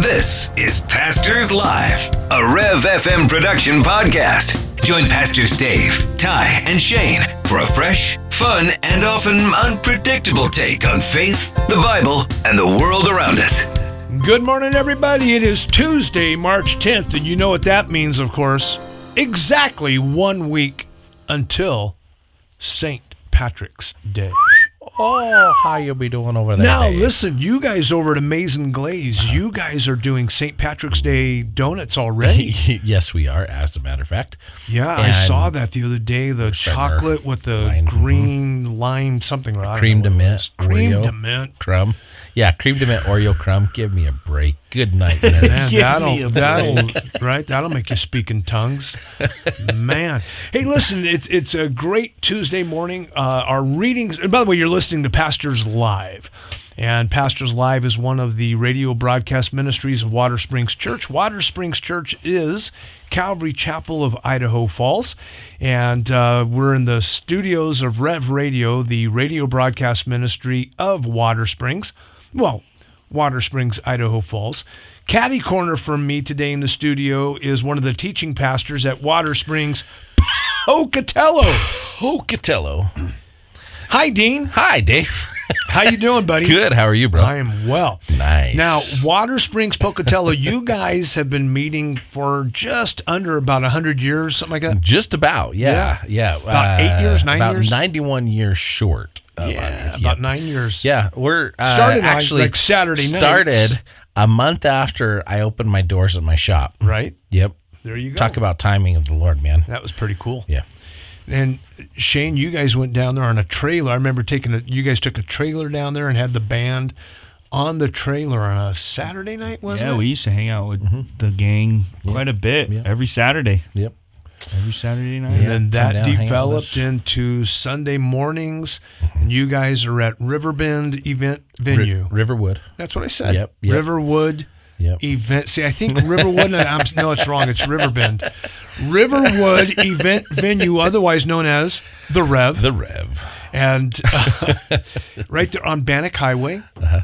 This is Pastors Live, a Rev FM production podcast. Join Pastors Dave, Ty, and Shane for a fresh, fun, and often unpredictable take on faith, the Bible, and the world around us. Good morning, everybody. It is Tuesday, March 10th, and you know what that means, of course. Exactly 1 week until St. Patrick's Day. Oh, how you be doing over there? Now, Dave? listen, you guys over at Amazing Glaze, you guys are doing St. Patrick's Day donuts already. Yes, we are, as a matter of fact. Yeah, I saw that the other day, the chocolate with the green lime something. Cream de mint, Cream Oreo, de mint. crumb. Yeah, cream de mint, Oreo, crumb. Give me a break. Good night, man. Man, that'll make you speak in tongues. Man. Hey, listen, it's a great Tuesday morning. Our readings, and by the way, you're listening to Pastors Live. And Pastors Live is one of the radio broadcast ministries of Water Springs Church. Water Springs Church is Calvary Chapel of Idaho Falls. And we're in the studios of Rev Radio, the radio broadcast ministry of Water Springs. Well, Water Springs, Idaho Falls. Caddy corner from me today in the studio is one of the teaching pastors at Water Springs, Pocatello. Hi, Dean. Hi, Dave. How you doing, buddy? Good. How are you, bro? I am well. Nice. Now, Water Springs, Pocatello, you guys have been meeting for just under about 100 years, something like that? Just about, yeah. About 8 years, 9 years? About 91 years short. About 9 years. Yeah, we're started actually like Saturday nights. Started a month after I opened my doors at my shop. Right? Yep. There you go. Talk about timing of the Lord, man. That was pretty cool. Yeah. And Shane, you guys went down there on a trailer. I remember you guys took a trailer down there and had the band on the trailer on a Saturday night, wasn't it? Yeah, we used to hang out with the gang quite a bit every Saturday. Yep. Every Saturday night. And then that come down, hang out with developed us. into Sunday mornings, and you guys are at Riverbend Event Venue. Riverwood. That's what I said. Yep. Riverwood Event. See, I think Riverwood. No, it's wrong. It's Riverbend. Riverwood Event Venue, otherwise known as the Rev. The Rev. And right there on Bannock Highway,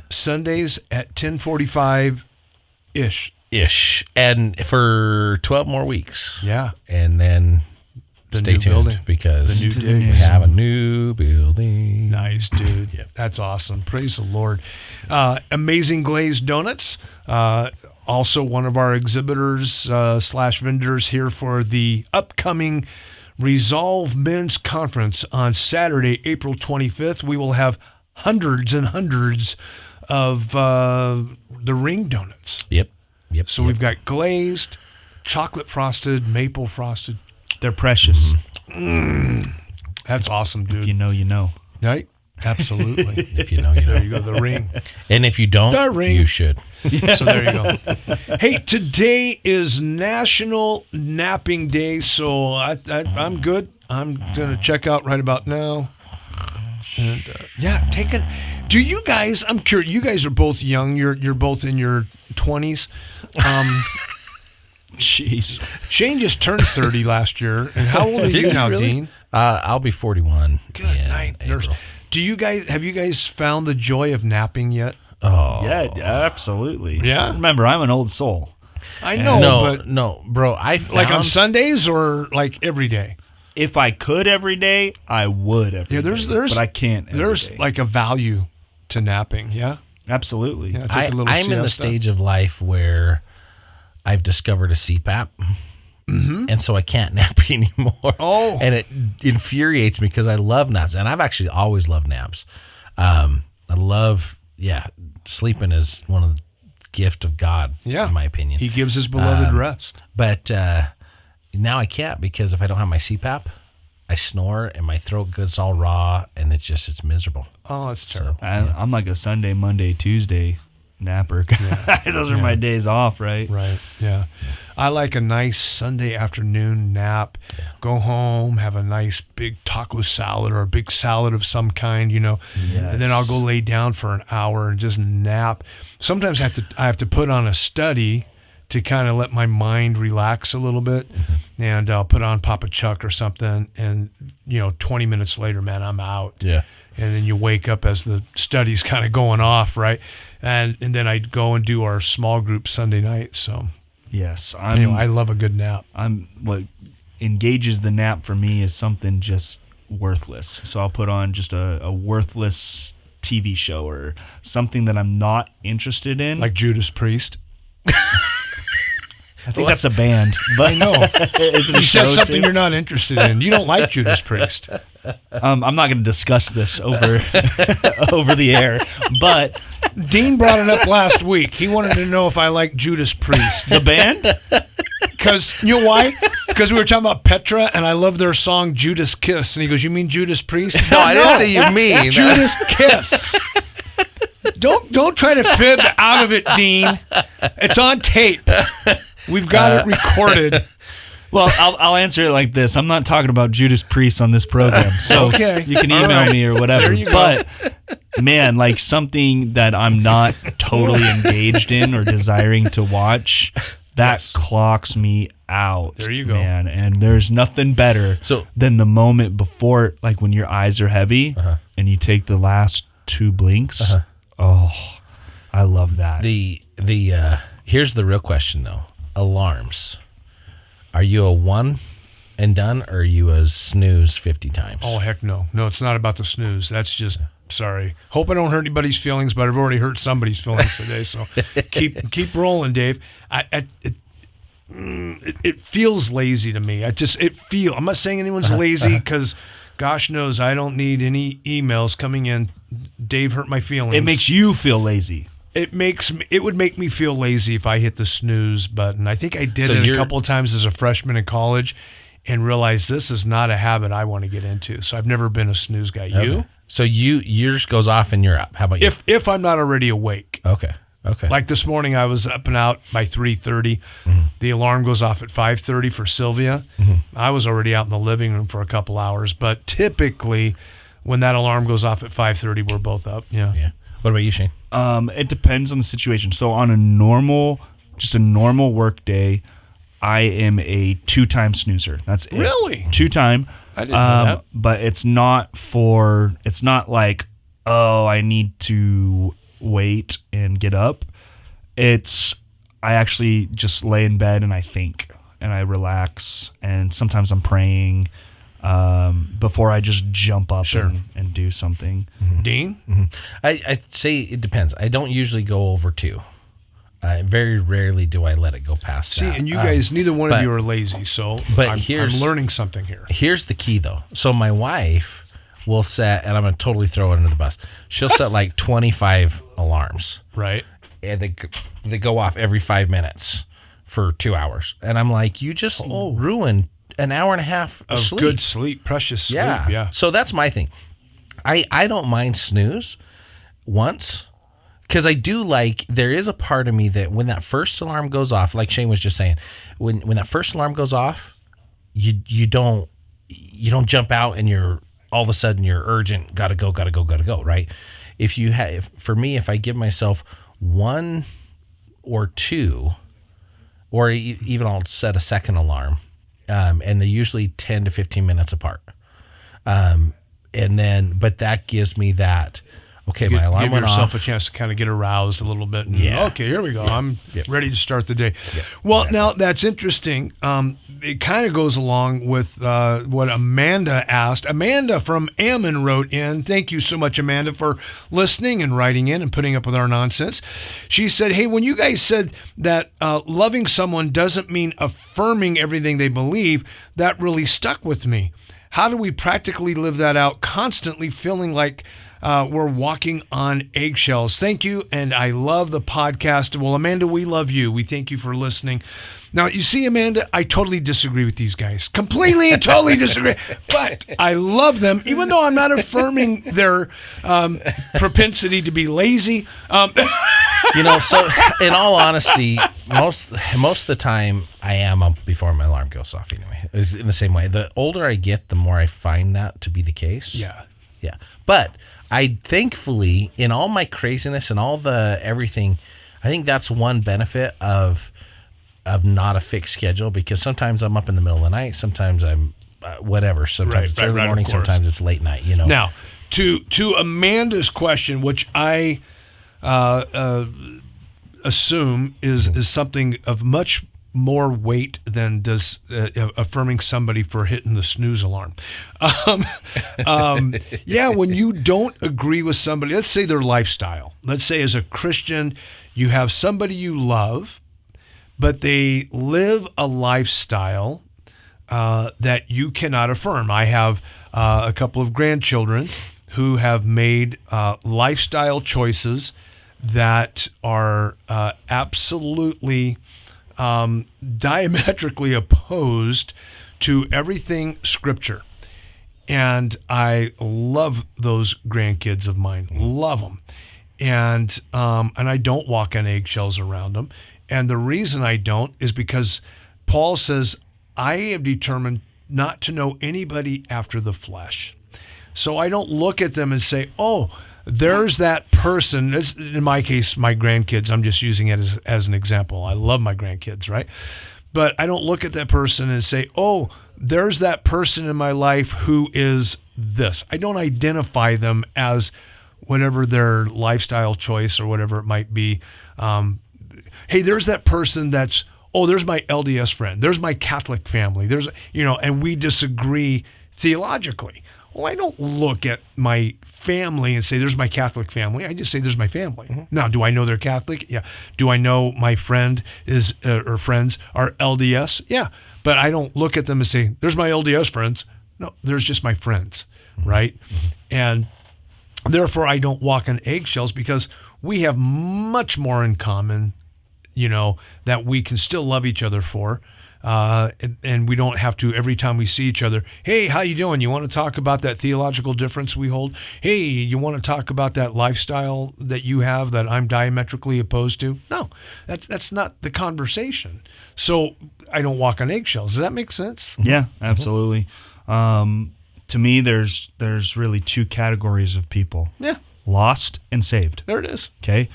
Sundays at 10:45-ish. And for 12 more weeks. Yeah. And then The stay new tuned building. because The new we digs. have a new building. Nice, dude. Yep. That's awesome. Praise the Lord. Amazing Glazed Donuts, also one of our exhibitors / vendors here for the upcoming Resolve Men's Conference on Saturday, April 25th. We will have hundreds and hundreds of the ring donuts. Yep. So we've got glazed, chocolate frosted, maple frosted. They're precious. That's awesome, dude. If you know, you know. Right? Absolutely. If you know, you know. There you go, the ring. And if you don't, The ring. you should. So there you go. Hey, today is National Napping Day, so I'm good. I'm going to check out right about now. And take it. Do you guys, I'm curious, you guys are both young. You're both in your 20s. Jeez. Shane just turned 30 last year. And how old are Did you you now, really? Dean? I'll be 41. Good in night, nurse. April. Have you guys found the joy of napping yet? Oh. Yeah, absolutely. Yeah? Remember, I'm an old soul. I know, but No, bro. I found, like on Sundays or like every day? If I could every day, I would every day. There's but I can't every There's day. like a value to napping, yeah? Absolutely. Yeah, take a little I'm in the siesta. stage of life where I've discovered a CPAP. And so I can't nap anymore. Oh. And it infuriates me because I love naps. And I've actually always loved naps. I love, sleeping is one of the gift of God, Yeah. in my opinion. He gives his beloved rest. But now I can't because if I don't have my CPAP, I snore and my throat gets all raw and it's miserable. Oh, that's terrible. I'm like a Sunday, Monday, Tuesday napper. Those are my days off, right? Right, yeah. I like a nice Sunday afternoon nap. Go home, have a nice big taco salad or a big salad of some kind, and then I'll go lay down for an hour and just nap. Sometimes I have to put on a study to kind of let my mind relax a little bit, and I'll put on Papa Chuck or something, and 20 minutes later, man, I'm out. Yeah. and then you wake up as the study's kind of going off, right? And then I'd go and do our small group Sunday night. So Yes, anyway, I love a good nap. What engages the nap for me is something just worthless. So I'll put on just a worthless TV show or something that I'm not interested in. Like Judas Priest. I think that's a band. But I know. Is it a You said show something too? you're not interested in. You don't like Judas Priest. I'm not going to discuss this over over the air, but Dean brought it up last week. He wanted to know if I like Judas Priest. the band. Because, you know why? Because we were talking about Petra, and I love their song Judas Kiss. And he goes, you mean Judas Priest? No, I didn't say you mean. Judas Kiss. Don't try to fib out of it, Dean. It's on tape. We've got it recorded. Well, I'll answer it like this. I'm not talking about Judas Priest on this program, so Okay. you can All email right. me or whatever. There you go. But man, like something that I'm not totally engaged in or desiring to watch, that Yes. clocks me out. There you go. man. And there's nothing better than the moment before, like when your eyes are heavy and you take the last 2 blinks. Oh, I love that. Here's the real question though. Alarms. Are you a one and done, or are you a snooze 50 times? Oh, heck no. No, it's not about the snooze. That's just, sorry. Hope I don't hurt anybody's feelings, but I've already hurt somebody's feelings today. So keep rolling, Dave. It feels lazy to me. I'm not saying anyone's lazy because gosh knows I don't need any emails coming in. Dave hurt my feelings. It makes you feel lazy. It would make me feel lazy if I hit the snooze button. I think I did it a couple of times as a freshman in college and realized this is not a habit I want to get into. So I've never been a snooze guy. Okay. You? So yours goes off and you're up. How about you? If I'm not already awake. Okay. Like this morning, I was up and out by 3:30. The alarm goes off at 5:30 for Sylvia. I was already out in the living room for a couple hours. But typically, when that alarm goes off at 5:30, we're both up. Yeah. What about you, Shane? It depends on the situation. So on a normal work day, I am a 2-time snoozer. That's it. Really? 2-time. I didn't know that. But it's not like, oh, I need to wait and get up. I actually just lay in bed and I think and I relax, and sometimes I'm praying before I just jump up and do something. Dean? I'd say it depends. I don't usually go over 2. Very rarely do I let it go past that. See, and you guys, neither one of you are lazy, so I'm learning something here. Here's the key, though. So my wife will set, and I'm going to totally throw it under the bus, she'll set like 25 alarms. Right. And they go off every 5 minutes for 2 hours. And I'm like, you just ruined an hour and a half of sleep. Good sleep, precious sleep. Yeah. So that's my thing. I don't mind snooze once, because I do like, there is a part of me that when that first alarm goes off, like Shane was just saying, when that first alarm goes off, you don't jump out and you're all of a sudden you're urgent, gotta go, right? For me, if I give myself 1 or 2, or even I'll set a second alarm, and they're usually 10 to 15 minutes apart. But that gives me that, okay, my alarm went off. Give yourself a chance to kind of get aroused a little bit. And, okay, here we go. I'm ready to start the day. Yep. Well, now that's interesting. It kind of goes along with what Amanda asked. Amanda from Ammon wrote in. Thank you so much, Amanda, for listening and writing in and putting up with our nonsense. She said, hey, when you guys said that loving someone doesn't mean affirming everything they believe, that really stuck with me. How do we practically live that out, constantly feeling like we're walking on eggshells? Thank you, and I love the podcast. Well, Amanda, we love you. We thank you for listening. Now, you see, Amanda, I totally disagree with these guys. Completely and totally disagree. But I love them, even though I'm not affirming their propensity to be lazy. So in all honesty, most of the time I am up before my alarm goes off anyway. It's in the same way. The older I get, the more I find that to be the case. Yeah. But I thankfully, in all my craziness and all the everything, I think that's one benefit of not a fixed schedule, because sometimes I'm up in the middle of the night, sometimes I'm whatever. Sometimes it's early morning, sometimes it's late night. Now, To Amanda's question, which I assume is something of much more weight than does affirming somebody for hitting the snooze alarm. Yeah, when you don't agree with somebody, let's say their lifestyle. Let's say as a Christian, you have somebody you love, but they live a lifestyle that you cannot affirm. I have a couple of grandchildren who have made lifestyle choices that are absolutely diametrically opposed to everything Scripture. And I love those grandkids of mine, love them. And I don't walk on eggshells around them. And the reason I don't is because Paul says, I have determined not to know anybody after the flesh. So I don't look at them and say, oh, there's that person. In my case, my grandkids, I'm just using it as an example. I love my grandkids, right? But I don't look at that person and say, oh, there's that person in my life who is this. I don't identify them as whatever their lifestyle choice or whatever it might be. Hey, there's that person that's, oh, there's my LDS friend. There's my Catholic family. There's, and we disagree theologically. Well, I don't look at my family and say, there's my Catholic family. I just say, there's my family. Mm-hmm. Now, do I know they're Catholic? Yeah. Do I know my friend is or friends are LDS? Yeah. But I don't look at them and say, there's my LDS friends. No, there's just my friends, mm-hmm. right? Mm-hmm. And therefore, I don't walk on eggshells because we have much more in common, that we can still love each other for. And we don't have to, every time we see each other, hey, how you doing? You want to talk about that theological difference we hold? Hey, you want to talk about that lifestyle that you have that I'm diametrically opposed to? No, that's not the conversation. So I don't walk on eggshells. Does that make sense? Yeah, absolutely. To me, there's really two categories of people. Yeah. Lost and saved. There it is. Okay.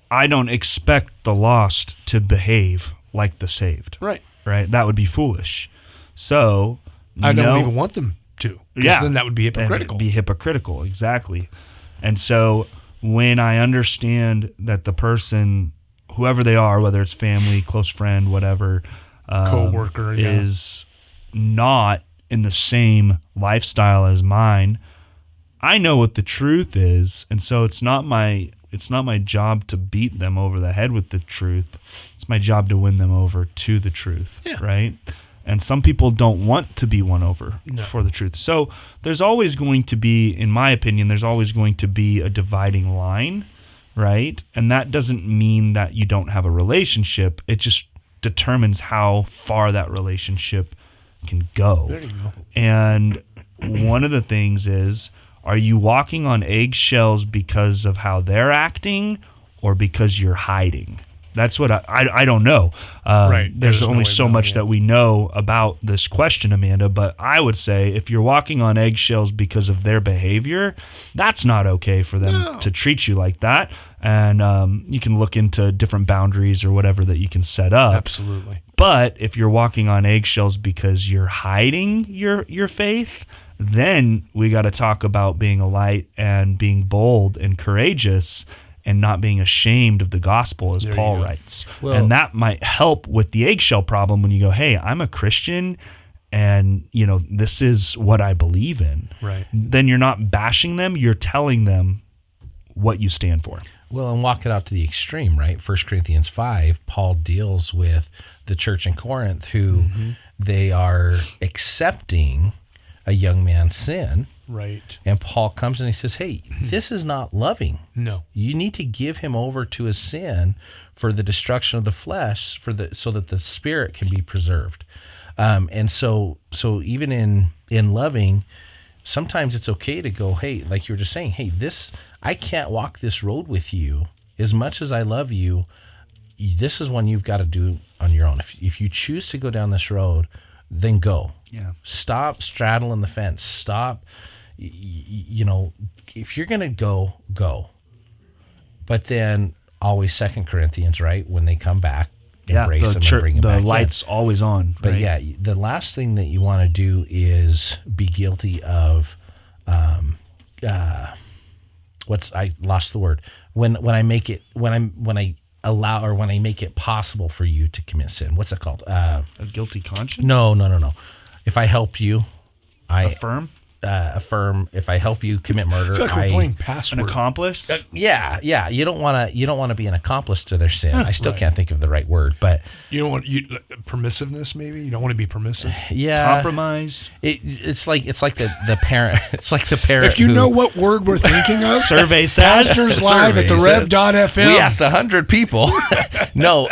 I don't expect the lost to behave like the saved. Right. Right? That would be foolish. So I don't even want them to. Yeah. Then that would be hypocritical. It would be hypocritical, exactly. And so when I understand that the person, whoever they are, whether it's family, close friend, whatever, coworker, is not in the same lifestyle as mine, I know what the truth is, and so it's not my job to beat them over the head with the truth. It's my job to win them over to the truth, right? And some people don't want to be won over for the truth. So there's always going to be, in my opinion, there's always going to be a dividing line, right? And that doesn't mean that you don't have a relationship. It just determines how far that relationship can go. There you go. And one of the things is, are you walking on eggshells because of how they're acting or because you're hiding? That's what I don't know. Right. There's only so much that we know about this question, Amanda, but I would say if you're walking on eggshells because of their behavior, that's not okay for them to treat you like that. And you can look into different boundaries or whatever that you can set up. Absolutely. But if you're walking on eggshells because you're hiding your faith, then we got to talk about being a light and being bold and courageous and not being ashamed of the gospel, as Paul writes. Well, and that might help with the eggshell problem when you go, hey, I'm a Christian and, this is what I believe in. Right. Then you're not bashing them, you're telling them what you stand for. Well, and walk it out to the extreme, right? 1 Corinthians 5, Paul deals with the church in Corinth who they are accepting a young man's sin. Right. And Paul comes and he says, hey, this is not loving. No. You need to give him over to his sin for the destruction of the flesh, so that the spirit can be preserved. And so even in loving, sometimes it's okay to go, hey, like you were just saying, hey, I can't walk this road with you. As much as I love you, this is one you've got to do on your own. If you choose to go down this road, then go. Yeah. Stop straddling the fence. Stop. If you're going to go. But then always 2 Corinthians, right? When they come back, embrace them and bring them back. The light's always on. But right? The last thing that you want to do is be guilty of I lost the word. When I make it, when I allow, or when I make it possible for you to commit sin. What's that called? A guilty conscience? No. If I help you, Affirm? affirm. If I help you commit murder, I feel like we're playing An password. accomplice? Yeah. You don't want to be an accomplice to their sin. I still can't think of the right word, but You don't want permissiveness. Maybe you don't want to be permissive. yeah, Compromise? It's like the parent. It's like the parent. If you who- know what word we're thinking of, Survey says? Pastors Live at the Survey Rev.fm. we asked 100 people. No,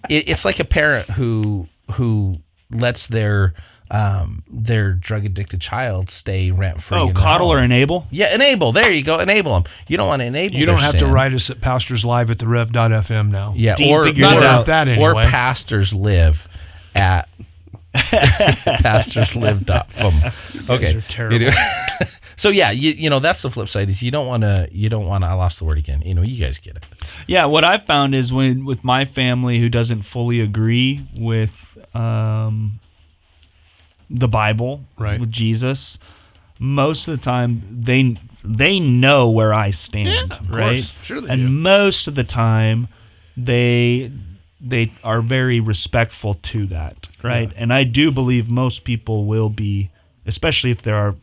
it's like a parent who lets their drug addicted child stay rent free. Oh, coddle or enable? Yeah, enable. There you go. Enable them. You don't want to enable. You don't their have to sin. Write us at Pastors Live at the Rev.fm now. Yeah, Dean or figured it or, out. That or anyway. pastors live at pastorslive.com. Okay, are terrible. So yeah, you know that's the flip side is you don't want to. I lost the word again. You guys get it. Yeah, what I've found is with my family who doesn't fully agree with the Bible, Right. with Jesus, most of the time they know where I stand, of right? course. Sure they and do. most of the time they are very respectful to that, right? And I do believe most people will be, especially if they are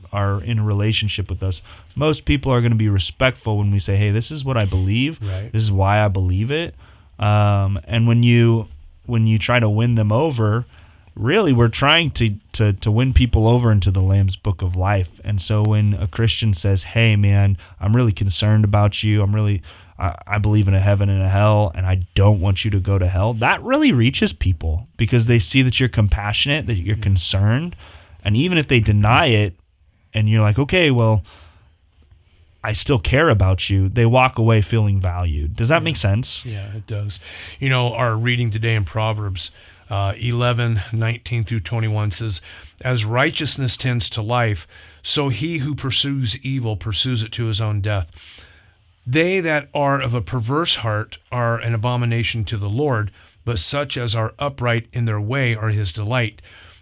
in a relationship with us, most people are going to be respectful when we say, hey, this is what I believe. Right. This is why I believe it. And when you try to win them over, really we're trying to win people over into the Lamb's Book of Life. And so when a Christian says, hey, man, I'm really concerned about you. I believe in a heaven and a hell, and I don't want you to go to hell. That really reaches people because they see that you're compassionate, that you're concerned. And even if they deny it and you're like, okay, well, I still care about you, they walk away feeling valued. Does that make sense? Yeah, it does. Our reading today in Proverbs 11:19 through 21 says, as righteousness tends to life, so he who pursues evil pursues it to his own death. They that are of a perverse heart are an abomination to the Lord, but such as are upright in their way are his delight.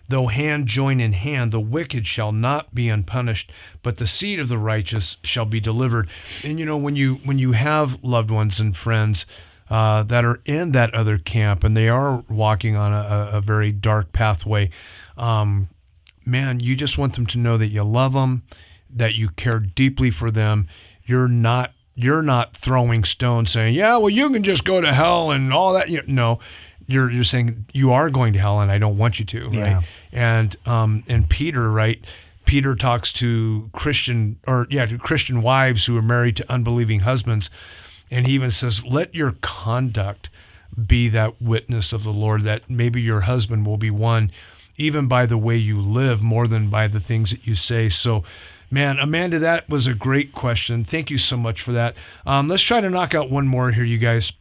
Though hand join in hand, the wicked shall not be unpunished, but the seed of the righteous shall be delivered. And when you have loved ones and friends that are in that other camp and they are walking on a very dark pathway, man, you just want them to know that you love them, that you care deeply for them. You're not throwing stones saying, yeah, well, you can just go to hell and all that. No. You're saying you are going to hell and I don't want you to, right? Yeah. And Peter, right? Peter talks to Christian wives who are married to unbelieving husbands, and he even says, let your conduct be that witness of the Lord, that maybe your husband will be won even by the way you live more than by the things that you say. So, man, Amanda, that was a great question. Thank you so much for that. Let's try to knock out one more here, you guys.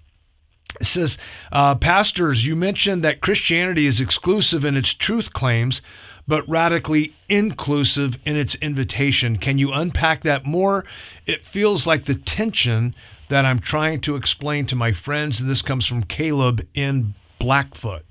It says, pastors, you mentioned that Christianity is exclusive in its truth claims, but radically inclusive in its invitation. Can you unpack that more? It feels like the tension that I'm trying to explain to my friends. And this comes from Caleb in Blackfoot.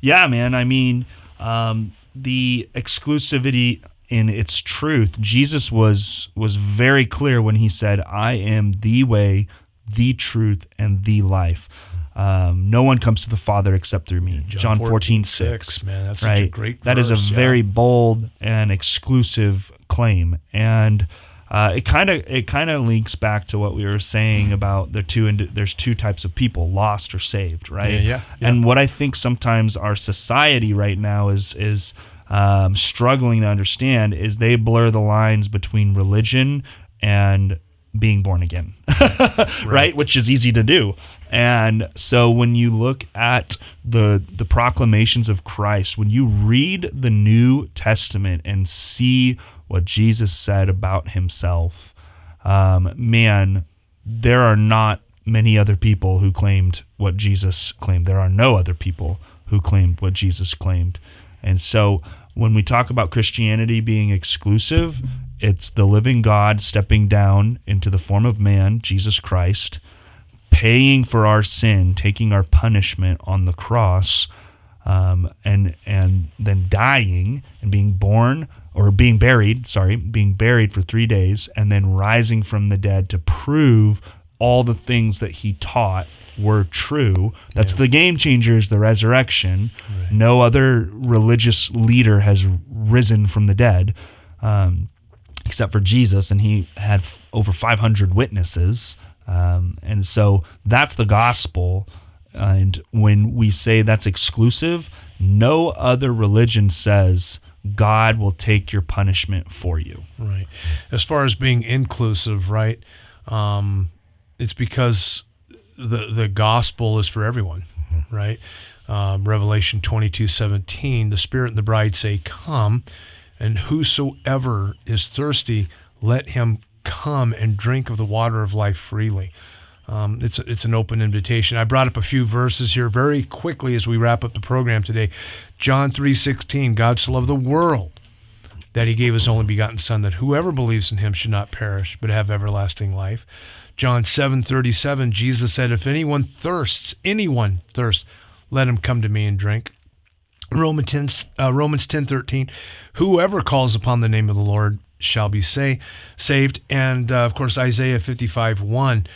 Yeah, man. I mean, the exclusivity in its truth, Jesus was very clear when he said, I am the way, the truth, and the life. No one comes to the Father except through me. John 14:6. Man, that's right? such a great That is a verse, yeah. very bold and exclusive claim. And it kind of links back to what we were saying about there's two types of people, lost or saved, right? Yeah. And what I think sometimes our society right now is struggling to understand is they blur the lines between religion and being born again, right? Which is easy to do. And so when you look at the proclamations of Christ, when you read the New Testament and see what Jesus said about himself, man, there are not many other people who claimed what Jesus claimed. There are no other people who claimed what Jesus claimed. And so when we talk about Christianity being exclusive, it's the living God stepping down into the form of man, Jesus Christ, paying for our sin, taking our punishment on the cross, and then dying and being born being buried for 3 days, and then rising from the dead to prove all the things that he taught were true. That's the game changer, is the resurrection. Right. No other religious leader has risen from the dead, except for Jesus, and he had over 500 witnesses. And so that's the gospel. And when we say that's exclusive, no other religion says God will take your punishment for you. Right. As far as being inclusive, right? It's because the gospel is for everyone, right? Revelation 22:17, the Spirit and the bride say, "Come, and whosoever is thirsty, let him come and drink of the water of life freely." It's an open invitation. I brought up a few verses here very quickly as we wrap up the program today. John 3:16, God so loved the world that he gave his only begotten Son, that whoever believes in him should not perish, but have everlasting life. John 7:37, Jesus said, if anyone thirsts, let him come to me and drink. Romans 10:13, whoever calls upon the name of the Lord shall be saved. And of course, Isaiah 55:1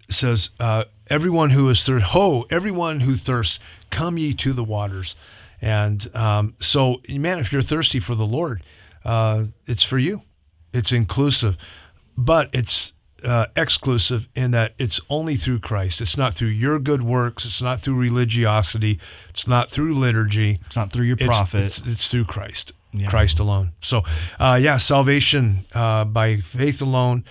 says, everyone who thirsts, come ye to the waters. And so, man, if you're thirsty for the Lord, it's for you. It's inclusive, but it's exclusive in that it's only through Christ. It's not through your good works. It's not through religiosity. It's not through liturgy. It's not through your prophet. It's through Christ. Yeah. Christ alone. So, salvation by faith alone,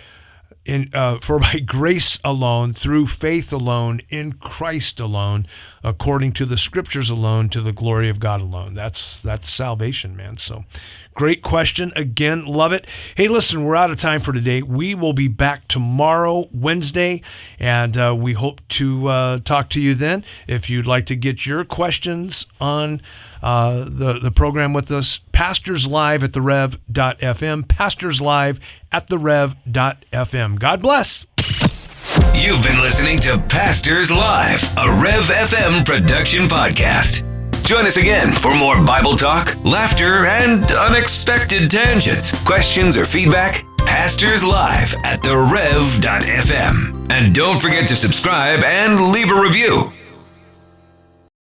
for by grace alone, through faith alone, in Christ alone, according to the Scriptures alone, to the glory of God alone. That's salvation, man. So, great question. Again, love it. Hey, listen, we're out of time for today. We will be back tomorrow, Wednesday, and we hope to talk to you then. If you'd like to get your questions on the program with us, Pastors Live at therev.fm, Pastors Live at therev.fm. God bless. You've been listening to Pastors Live, a Rev FM production podcast. Join us again for more Bible talk, laughter, and unexpected tangents. Questions or feedback? Pastors Live at therev.fm. And don't forget to subscribe and leave a review.